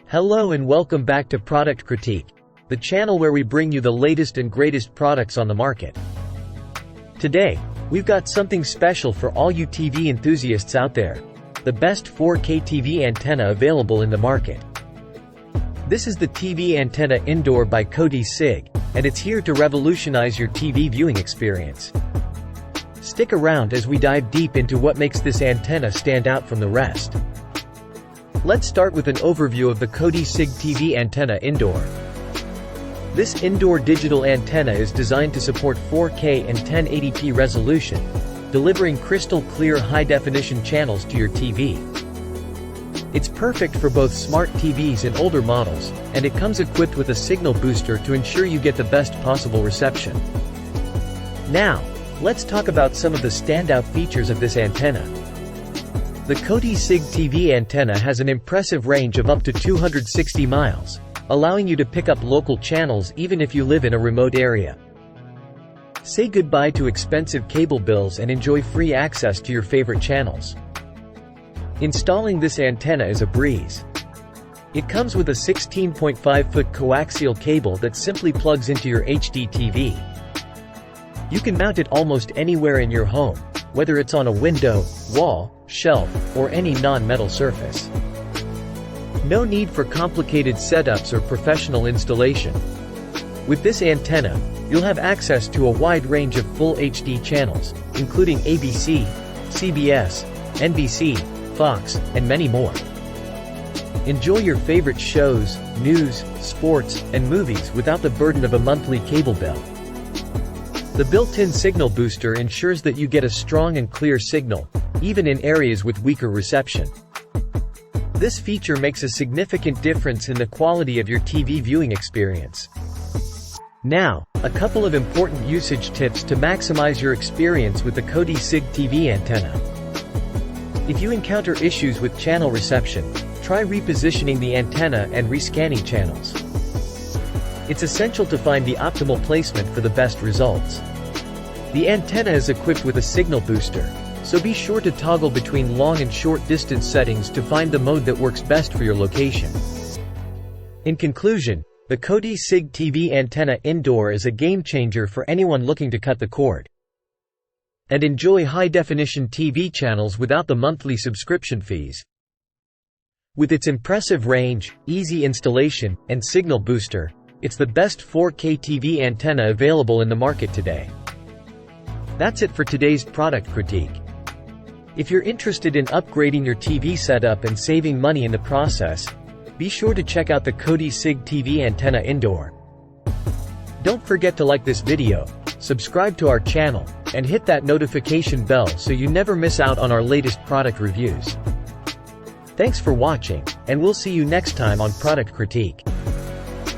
Hello and welcome back to Product Critique, the channel where we bring you the latest and greatest products on the market. Today, we've got something special for all you TV enthusiasts out there, the best 4K TV antenna available in the market. This is the TV Antenna Indoor by Kotisig, and it's here to revolutionize your TV viewing experience. Stick around as we dive deep into what makes this antenna stand out from the rest. Let's start with an overview of the Kotisig TV Antenna Indoor. This indoor digital antenna is designed to support 4K and 1080p resolution, delivering crystal clear high-definition channels to your TV. It's perfect for both smart TVs and older models, and it comes equipped with a signal booster to ensure you get the best possible reception. Now, let's talk about some of the standout features of this antenna. The Kotisig TV antenna has an impressive range of up to 260 miles, allowing you to pick up local channels even if you live in a remote area. Say goodbye to expensive cable bills and enjoy free access to your favorite channels. Installing this antenna is a breeze. It comes with a 16.5-foot coaxial cable that simply plugs into your HD TV. You can mount it almost anywhere in your home, whether it's on a window, wall, shelf, or any non-metal surface. No need for complicated setups or professional installation. With this antenna, you'll have access to a wide range of full HD channels, including ABC, CBS, NBC, Fox, and many more. Enjoy your favorite shows, news, sports, and movies without the burden of a monthly cable bill. The built-in signal booster ensures that you get a strong and clear signal, even in areas with weaker reception. This feature makes a significant difference in the quality of your TV viewing experience. Now, a couple of important usage tips to maximize your experience with the Kotisig TV antenna. If you encounter issues with channel reception, try repositioning the antenna and rescanning channels. It's essential to find the optimal placement for the best results. The antenna is equipped with a signal booster, so be sure to toggle between long and short distance settings to find the mode that works best for your location. In conclusion, the Kotisig TV Antenna Indoor is a game changer for anyone looking to cut the cord and enjoy high-definition TV channels without the monthly subscription fees. With its impressive range, easy installation, and signal booster, it's the best 4K TV antenna available in the market today. That's it for today's product critique. If you're interested in upgrading your TV setup and saving money in the process, be sure to check out the Kotisig TV Antenna Indoor. Don't forget to like this video, subscribe to our channel, and hit that notification bell so you never miss out on our latest product reviews. Thanks for watching, and we'll see you next time on Product Critique.